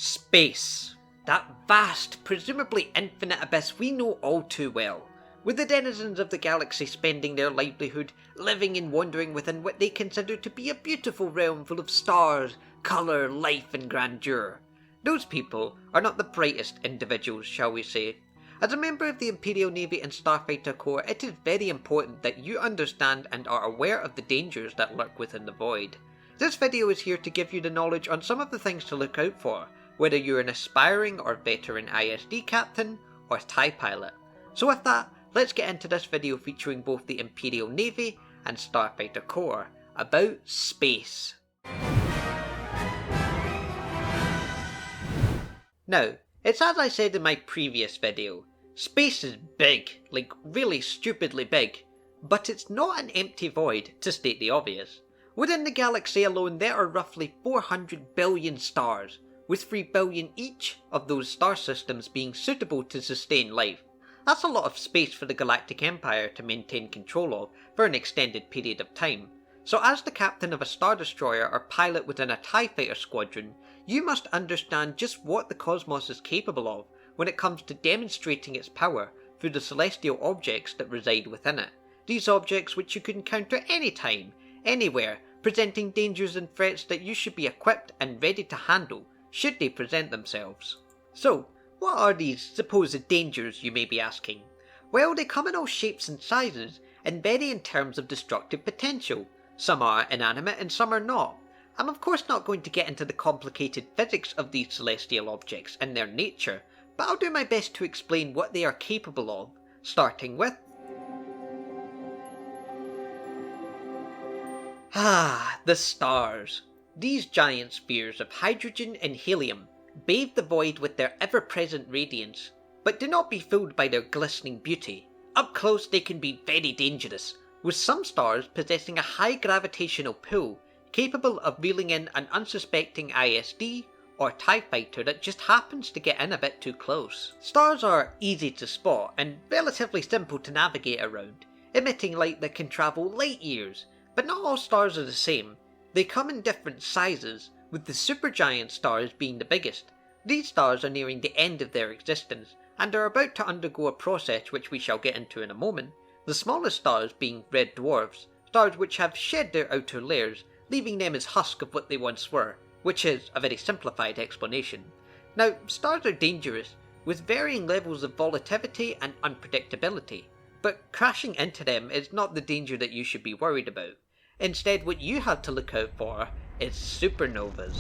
Space. That vast, presumably infinite abyss we know all too well, with the denizens of the galaxy spending their livelihood living and wandering within what they consider to be a beautiful realm full of stars, colour, life and grandeur. Those people are not the brightest individuals, shall we say. As a member of the Imperial Navy and Starfighter Corps, it is very important that you understand and are aware of the dangers that lurk within the void. This video is here to give you the knowledge on some of the things to look out for, whether you're an aspiring or veteran ISD captain or TIE pilot. So with that, let's get into this video featuring both the Imperial Navy and Starfighter Corps about space. Now, it's as I said in my previous video, space is big, like really stupidly big, but it's not an empty void, to state the obvious. Within the galaxy alone there are roughly 400 billion stars, with 3 billion each of those star systems being suitable to sustain life. That's a lot of space for the Galactic Empire to maintain control of for an extended period of time. So as the captain of a Star Destroyer or pilot within a TIE Fighter squadron, you must understand just what the cosmos is capable of when it comes to demonstrating its power through the celestial objects that reside within it. These objects which you can encounter anytime, anywhere, presenting dangers and threats that you should be equipped and ready to handle should they present themselves. So, what are these supposed dangers, you may be asking? Well, they come in all shapes and sizes, and vary in terms of destructive potential. Some are inanimate and some are not. I'm of course not going to get into the complicated physics of these celestial objects and their nature, but I'll do my best to explain what they are capable of, starting with the stars. These giant spheres of hydrogen and helium bathe the void with their ever-present radiance, but do not be fooled by their glistening beauty. Up close they can be very dangerous, with some stars possessing a high gravitational pull capable of reeling in an unsuspecting ISD or TIE fighter that just happens to get in a bit too close. Stars are easy to spot and relatively simple to navigate around, emitting light that can travel light years, but not all stars are the same. They come in different sizes, with the supergiant stars being the biggest. These stars are nearing the end of their existence, and are about to undergo a process which we shall get into in a moment. The smallest stars being red dwarfs, stars which have shed their outer layers, leaving them as husk of what they once were, which is a very simplified explanation. Now, stars are dangerous, with varying levels of volatility and unpredictability, but crashing into them is not the danger that you should be worried about. Instead, what you have to look out for is supernovas.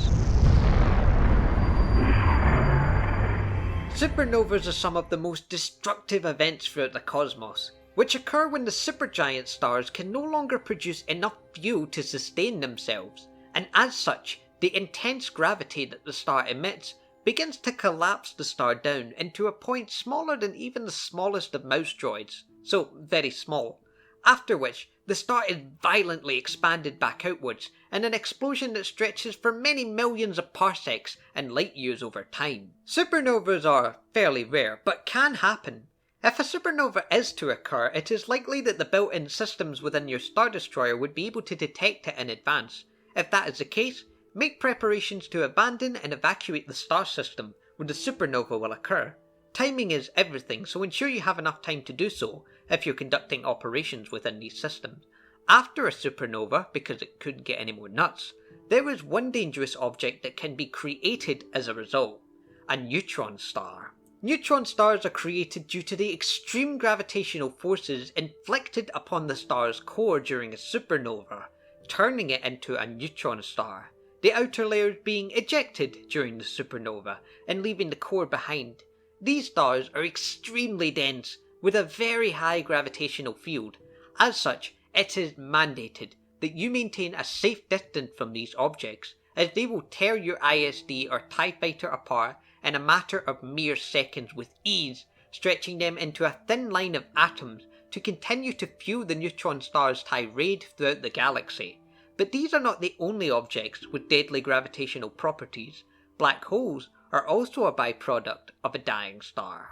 Supernovas are some of the most destructive events throughout the cosmos, which occur when the supergiant stars can no longer produce enough fuel to sustain themselves, and as such, the intense gravity that the star emits begins to collapse the star down into a point smaller than even the smallest of mouse droids, so very small, after which the star is violently expanded back outwards in an explosion that stretches for many millions of parsecs and light years over time. Supernovas are fairly rare, but can happen. If a supernova is to occur, it is likely that the built-in systems within your Star Destroyer would be able to detect it in advance. If that is the case, make preparations to abandon and evacuate the star system when the supernova will occur. Timing is everything, so ensure you have enough time to do so if you're conducting operations within these systems. After a supernova, because it couldn't get any more nuts, there is one dangerous object that can be created as a result: a neutron star. Neutron stars are created due to the extreme gravitational forces inflicted upon the star's core during a supernova, turning it into a neutron star, the outer layers being ejected during the supernova and leaving the core behind. These stars are extremely dense, with a very high gravitational field. As such, it is mandated that you maintain a safe distance from these objects, as they will tear your ISD or TIE fighter apart in a matter of mere seconds with ease, stretching them into a thin line of atoms to continue to fuel the neutron star's tirade throughout the galaxy. But these are not the only objects with deadly gravitational properties. Black holes are also a byproduct of a dying star.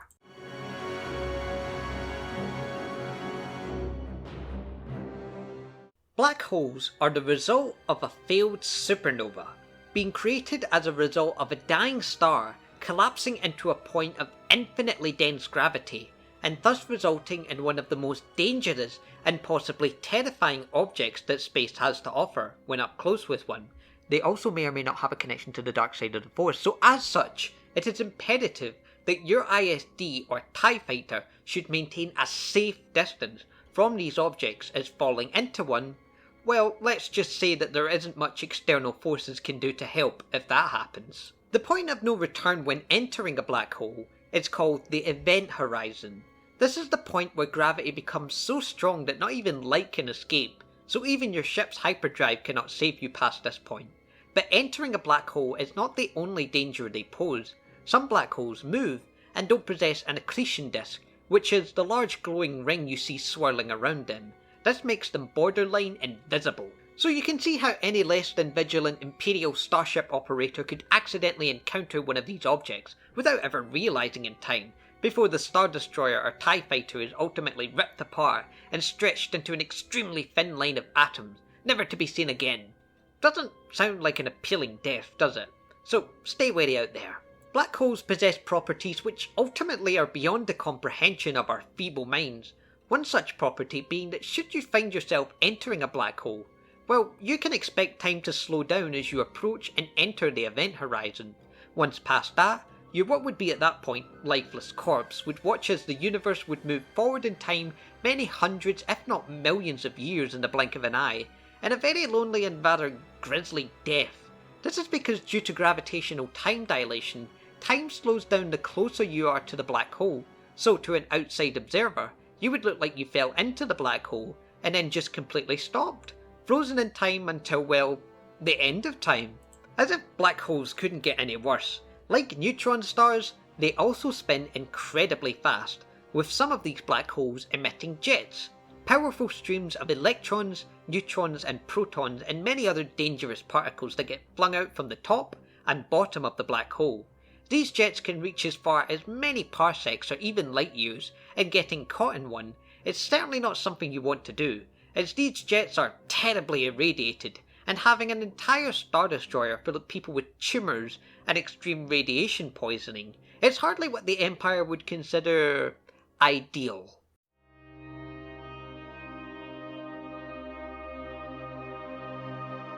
Black holes are the result of a failed supernova. being created as a result of a dying star collapsing into a point of infinitely dense gravity, and thus resulting in one of the most dangerous and possibly terrifying objects that space has to offer when up close with one. They also may or may not have a connection to the dark side of the Force, so as such, it is imperative that your ISD or TIE Fighter should maintain a safe distance from these objects, as falling into one, well, let's just say that there isn't much external forces can do to help if that happens. The point of no return when entering a black hole is called the event horizon. This is the point where gravity becomes so strong that not even light can escape, so even your ship's hyperdrive cannot save you past this point. But entering a black hole is not the only danger they pose. Some black holes move and don't possess an accretion disk, which is the large glowing ring you see swirling around them. This makes them borderline invisible. So you can see how any less than vigilant Imperial starship operator could accidentally encounter one of these objects without ever realising in time, before the Star Destroyer or TIE Fighter is ultimately ripped apart and stretched into an extremely thin line of atoms, never to be seen again. Doesn't sound like an appealing death, does it? So stay wary out there. Black holes possess properties which ultimately are beyond the comprehension of our feeble minds. One such property being that should you find yourself entering a black hole, well, you can expect time to slow down as you approach and enter the event horizon. Once past that, your what would be at that point lifeless corpse would watch as the universe would move forward in time many hundreds if not millions of years in the blink of an eye, in a very lonely and rather grisly death. This is because due to gravitational time dilation, time slows down the closer you are to the black hole, so to an outside observer, you would look like you fell into the black hole and then just completely stopped, frozen in time until, well, the end of time. As if black holes couldn't get any worse. Like neutron stars, they also spin incredibly fast, with some of these black holes emitting jets, powerful streams of electrons, neutrons and protons and many other dangerous particles that get flung out from the top and bottom of the black hole. These jets can reach as far as many parsecs or even light years, and getting caught in one is certainly not something you want to do, as these jets are terribly irradiated, and having an entire Star Destroyer full of people with tumours and extreme radiation poisoning is hardly what the Empire would consider ideal.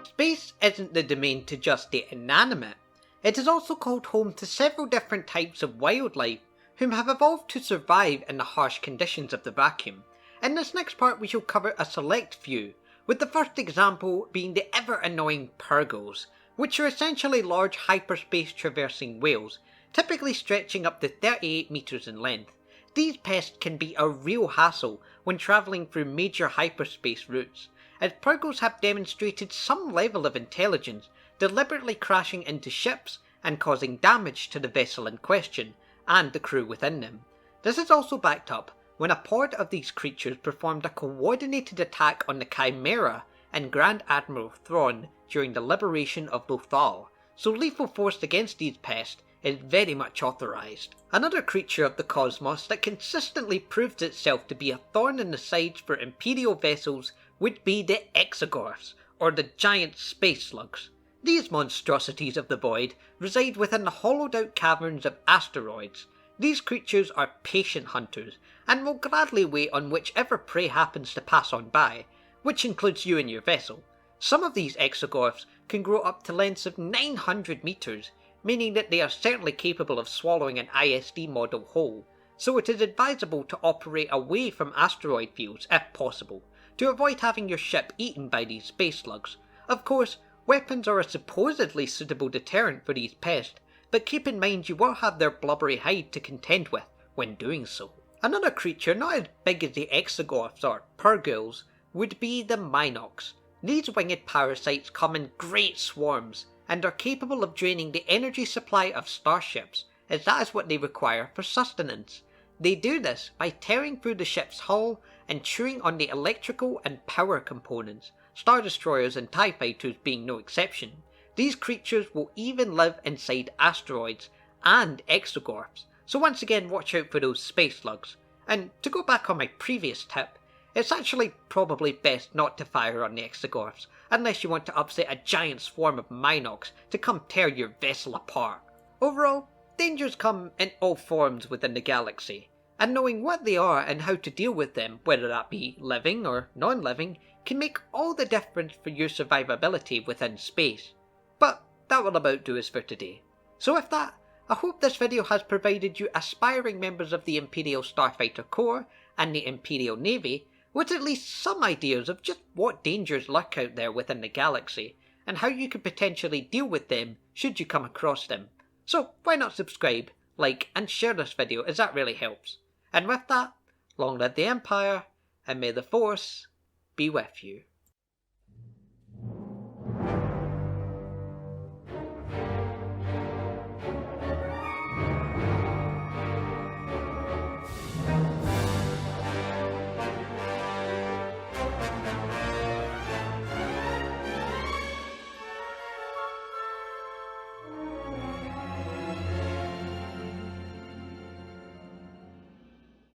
Space isn't the domain to just the inanimate. It is also called home to several different types of wildlife whom have evolved to survive in the harsh conditions of the vacuum. In this next part we shall cover a select few, with the first example being the ever annoying purgles, which are essentially large hyperspace traversing whales, typically stretching up to 38 meters in length. These pests can be a real hassle when travelling through major hyperspace routes, as purgles have demonstrated some level of intelligence, deliberately crashing into ships and causing damage to the vessel in question and the crew within them. This is also backed up when a pod of these creatures performed a coordinated attack on the Chimera and Grand Admiral Thrawn during the liberation of Lothal, so lethal force against these pests is very much authorised. Another creature of the cosmos that consistently proves itself to be a thorn in the sides for Imperial vessels would be the Exogorths, or the giant space slugs. These monstrosities of the void reside within the hollowed out caverns of asteroids. These creatures are patient hunters, and will gladly wait on whichever prey happens to pass on by, which includes you and your vessel. Some of these exogorths can grow up to lengths of 900 meters, meaning that they are certainly capable of swallowing an ISD model whole, so it is advisable to operate away from asteroid fields if possible, to avoid having your ship eaten by these space slugs. Of course, weapons are a supposedly suitable deterrent for these pests, but keep in mind you will have their blubbery hide to contend with when doing so. Another creature not as big as the exogorths or purgles would be the Minox. These winged parasites come in great swarms and are capable of draining the energy supply of starships, as that is what they require for sustenance. They do this by tearing through the ship's hull and chewing on the electrical and power components, Star Destroyers and TIE Fighters being no exception. These creatures will even live inside asteroids and exogorths, so once again watch out for those space slugs. And to go back on my previous tip, It's actually probably best not to fire on the Exogorths, unless you want to upset a giant swarm of Minocs to come tear your vessel apart. Overall, dangers come in all forms within the galaxy, and knowing what they are and how to deal with them, whether that be living or non-living, can make all the difference for your survivability within space. But that will about do us for today. So with that, I hope this video has provided you aspiring members of the Imperial Starfighter Corps and the Imperial Navy with at least some ideas of just what dangers lurk out there within the galaxy, and how you could potentially deal with them should you come across them. So why not subscribe, like, and share this video, as that really helps. And with that, long live the Empire, and may the Force be with you.